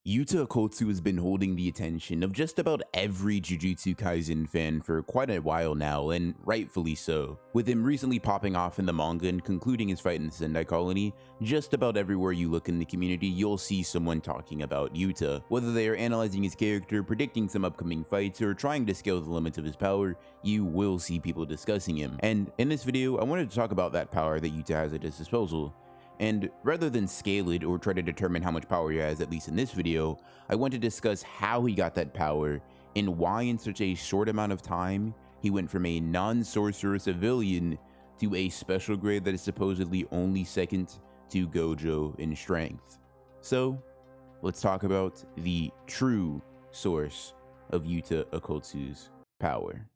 Yuta Okkotsu has been holding the attention of just about every Jujutsu Kaisen fan for quite a while now, and rightfully so. With him recently popping off in the manga and concluding his fight in the Sendai colony, just about everywhere you look in the community you'll see someone talking about Yuta. Whether they are analyzing his character, predicting some upcoming fights, or trying to scale the limits of his power, you will see people discussing him. And in this video, I wanted to talk about that power that Yuta has at his disposal. And rather than scale it or try to determine how much power he has, at least in this video, I want to discuss how he got that power and why in such a short amount of time he went from a non-sorcerer civilian to a special grade that is supposedly only second to Gojo in strength. So let's talk about the true source of Yuta Okkotsu's power.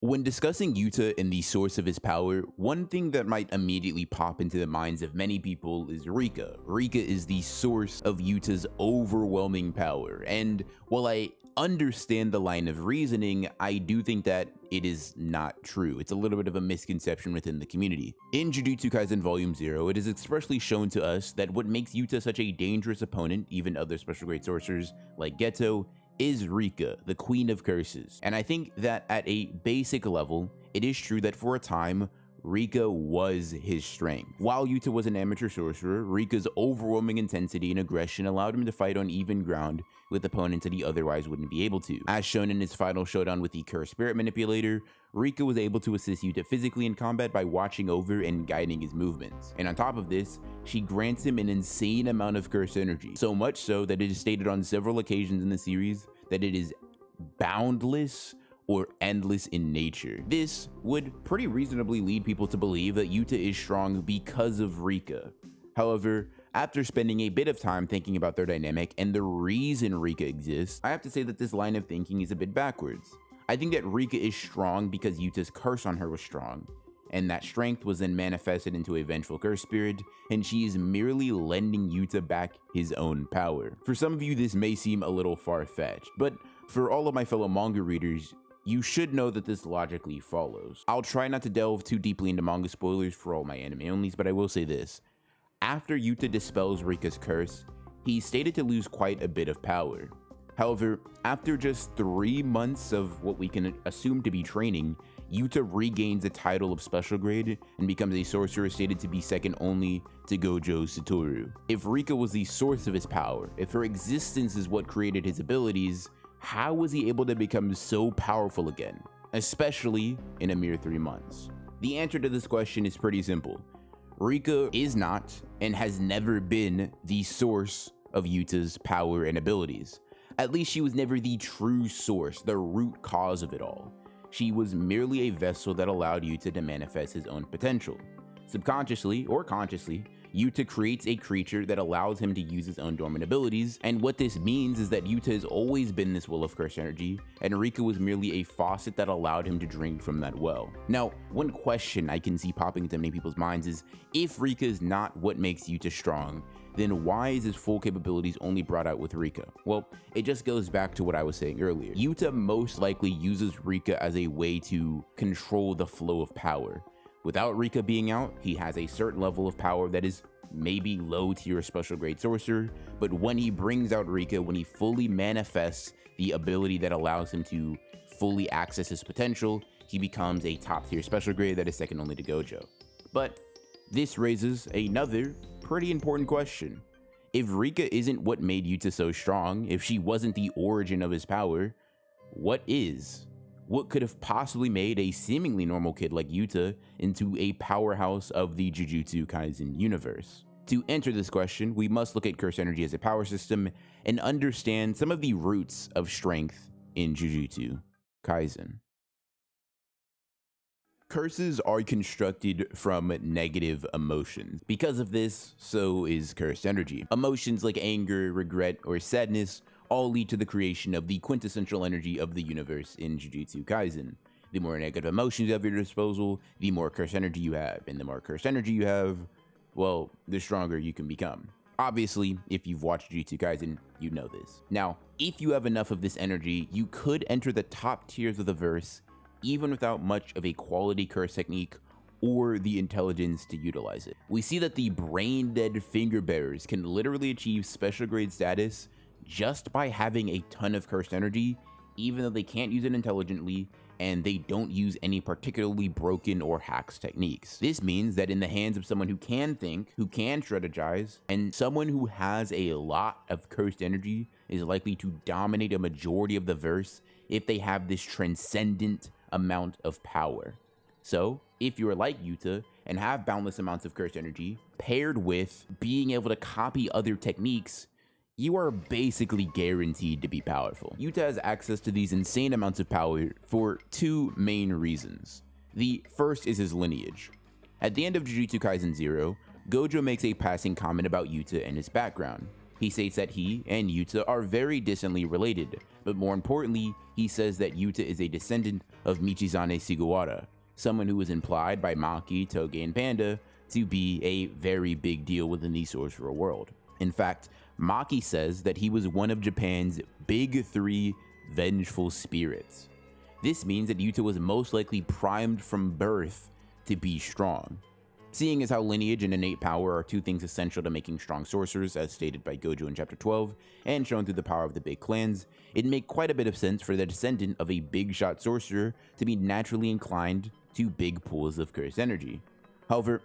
When discussing Yuta and the source of his power, one thing that might immediately pop into the minds of many people is Rika. Rika is the source of Yuta's overwhelming power, and while I understand the line of reasoning, I do think that it is not true. It's a little bit of a misconception within the community. In Jujutsu Kaisen Volume 0, it is expressly shown to us that what makes Yuta such a dangerous opponent, even other special grade sorcerers like Geto, is Rika, the Queen of Curses. And I think that at a basic level, it is true that for a time, Rika was his strength. While Yuta was an amateur sorcerer, Rika's overwhelming intensity and aggression allowed him to fight on even ground with opponents that he otherwise wouldn't be able to. As shown in his final showdown with the Cursed Spirit Manipulator, Rika was able to assist Yuta physically in combat by watching over and guiding his movements. And on top of this, she grants him an insane amount of curse energy, so much so that it is stated on several occasions in the series that it is boundless or endless in nature. This would pretty reasonably lead people to believe that Yuta is strong because of Rika. However, after spending a bit of time thinking about their dynamic and the reason Rika exists, I have to say that this line of thinking is a bit backwards. I think that Rika is strong because Yuta's curse on her was strong, and that strength was then manifested into a vengeful curse spirit, and she is merely lending Yuta back his own power. For some of you, this may seem a little far-fetched, but for all of my fellow manga readers, you should know that this logically follows. I'll try not to delve too deeply into manga spoilers for all my anime onlys, but I will say this. After Yuta dispels Rika's curse, he's stated to lose quite a bit of power. However, after just 3 months of what we can assume to be training, Yuta regains the title of special grade and becomes a sorcerer stated to be second only to Gojo Satoru. If Rika was the source of his power, if her existence is what created his abilities, how was he able to become so powerful again, especially in a mere 3 months? The answer to this question is pretty simple. Rika is not and has never been the source of Yuta's power and abilities. At least she was never the true source, the root cause of it all. She was merely a vessel that allowed Yuta to manifest his own potential. Subconsciously or consciously, Yuta creates a creature that allows him to use his own dormant abilities, and what this means is that Yuta has always been this well of curse energy, and Rika was merely a faucet that allowed him to drink from that well. Now, one question I can see popping into many people's minds is, if Rika is not what makes Yuta strong, then why is his full capabilities only brought out with Rika? Well, it just goes back to what I was saying earlier. Yuta most likely uses Rika as a way to control the flow of power. Without Rika being out, he has a certain level of power that is maybe low tier special grade sorcerer, but when he brings out Rika, when he fully manifests the ability that allows him to fully access his potential, he becomes a top tier special grade that is second only to Gojo. But this raises another pretty important question. If Rika isn't what made Yuta so strong, if she wasn't the origin of his power, what is? What could have possibly made a seemingly normal kid like Yuta into a powerhouse of the Jujutsu Kaisen universe? To answer this question, we must look at curse energy as a power system and understand some of the roots of strength in Jujutsu Kaisen. Curses are constructed from negative emotions. Because of this, so is cursed energy. Emotions like anger, regret, or sadness all lead to the creation of the quintessential energy of the universe in Jujutsu Kaisen. The more negative emotions you have at your disposal, the more cursed energy you have. And the more cursed energy you have, well, the stronger you can become. Obviously, if you've watched Jujutsu Kaisen, you know this. Now, if you have enough of this energy, you could enter the top tiers of the verse even without much of a quality curse technique or the intelligence to utilize it. We see that the brain-dead finger bearers can literally achieve special grade status just by having a ton of cursed energy, even though they can't use it intelligently and they don't use any particularly broken or hacks techniques. This means that in the hands of someone who can think, who can strategize, and someone who has a lot of cursed energy is likely to dominate a majority of the verse if they have this transcendent amount of power. So, if you're like Yuta and have boundless amounts of cursed energy, paired with being able to copy other techniques, you are basically guaranteed to be powerful. Yuta has access to these insane amounts of power for two main reasons. The first is his lineage. At the end of Jujutsu Kaisen 0, Gojo makes a passing comment about Yuta and his background. He states that he and Yuta are very distantly related, but more importantly, he says that Yuta is a descendant of Michizane Sugawara, someone who was implied by Maki, Toge, and Panda to be a very big deal within the sorcerer world. In fact, Maki says that he was one of Japan's big three vengeful spirits. This means that Yuta was most likely primed from birth to be strong. Seeing as how lineage and innate power are two things essential to making strong sorcerers, as stated by Gojo in chapter 12, and shown through the power of the big clans, it'd make quite a bit of sense for the descendant of a big shot sorcerer to be naturally inclined to big pools of cursed energy. However,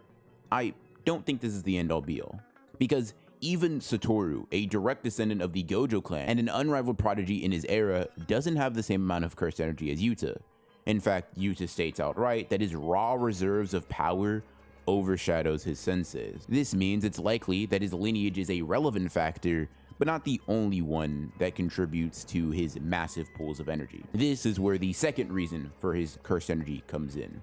I don't think this is the end all be all, because even Satoru, a direct descendant of the Gojo clan and an unrivaled prodigy in his era, doesn't have the same amount of cursed energy as Yuta. In fact, Yuta states outright that his raw reserves of power overshadows his senses. This means it's likely that his lineage is a relevant factor, but not the only one that contributes to his massive pools of energy. This is where the second reason for his cursed energy comes in,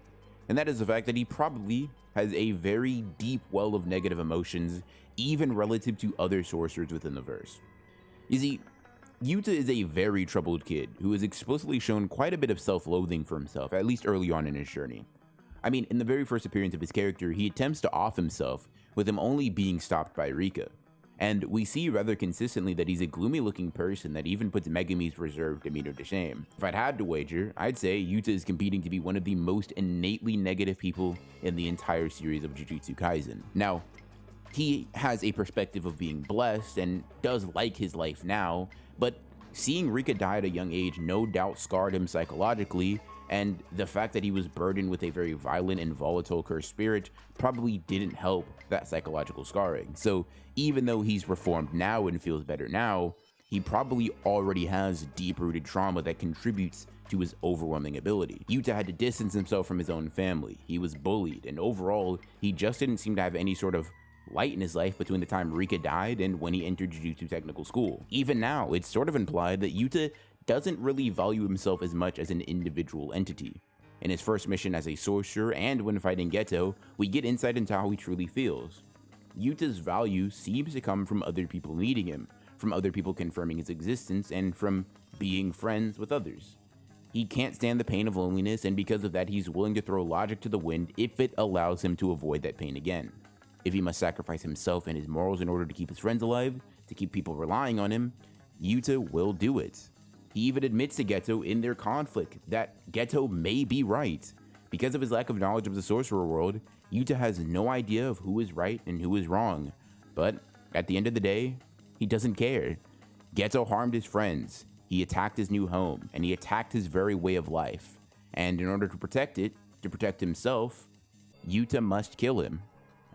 and that is the fact that he probably has a very deep well of negative emotions, even relative to other sorcerers within the verse. You see, Yuta is a very troubled kid who has explicitly shown quite a bit of self-loathing for himself, at least early on in his journey. I mean, in the very first appearance of his character, he attempts to off himself, with him only being stopped by Rika. And we see rather consistently that he's a gloomy looking person that even puts Megumi's reserved demeanor to shame. If I'd had to wager, I'd say Yuta is competing to be one of the most innately negative people in the entire series of Jujutsu Kaisen. Now, he has a perspective of being blessed and does like his life now, but seeing Rika die at a young age no doubt scarred him psychologically, and the fact that he was burdened with a very violent and volatile cursed spirit probably didn't help that psychological scarring. So even though he's reformed now and feels better now, he probably already has deep-rooted trauma that contributes to his overwhelming ability. Yuta had to distance himself from his own family, he was bullied, and overall, he just didn't seem to have any sort of light in his life between the time Rika died and when he entered Jujutsu Technical School. Even now, it's sort of implied that Yuta doesn't really value himself as much as an individual entity. In his first mission as a sorcerer and when fighting Geto, we get insight into how he truly feels. Yuta's value seems to come from other people needing him, from other people confirming his existence, and from being friends with others. He can't stand the pain of loneliness, and because of that, he's willing to throw logic to the wind if it allows him to avoid that pain again. If he must sacrifice himself and his morals in order to keep his friends alive, to keep people relying on him, Yuta will do it. He even admits to Geto in their conflict that Geto may be right. Because of his lack of knowledge of the sorcerer world, Yuta has no idea of who is right and who is wrong. But at the end of the day, he doesn't care. Geto harmed his friends, he attacked his new home, and he attacked his very way of life. And in order to protect it, to protect himself, Yuta must kill him.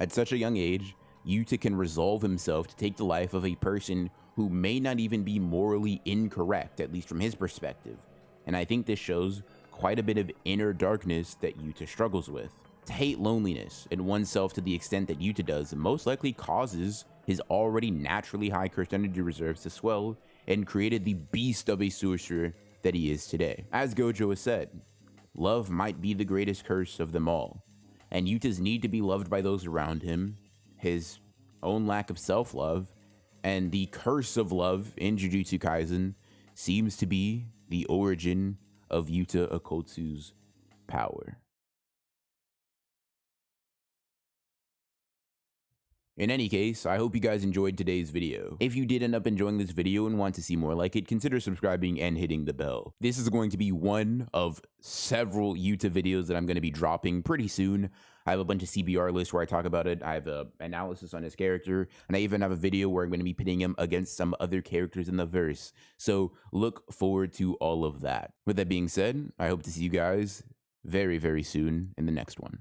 At such a young age, Yuta can resolve himself to take the life of a person who may not even be morally incorrect, at least from his perspective. And I think this shows quite a bit of inner darkness that Yuta struggles with. To hate loneliness and oneself to the extent that Yuta does most likely causes his already naturally high cursed energy reserves to swell and created the beast of a sorcerer that he is today. As Gojo has said, love might be the greatest curse of them all, and Yuta's need to be loved by those around him, his own lack of self-love, and the curse of love in Jujutsu Kaisen seems to be the origin of Yuta Okkotsu's power. In any case, I hope you guys enjoyed today's video. If you did end up enjoying this video and want to see more like it, consider subscribing and hitting the bell. This is going to be one of several Yuta videos that I'm going to be dropping pretty soon. I have a bunch of CBR lists where I talk about it. I have a analysis on his character, and I even have a video where I'm going to be pitting him against some other characters in the verse. So look forward to all of that. With that being said, I hope to see you guys very, very soon in the next one.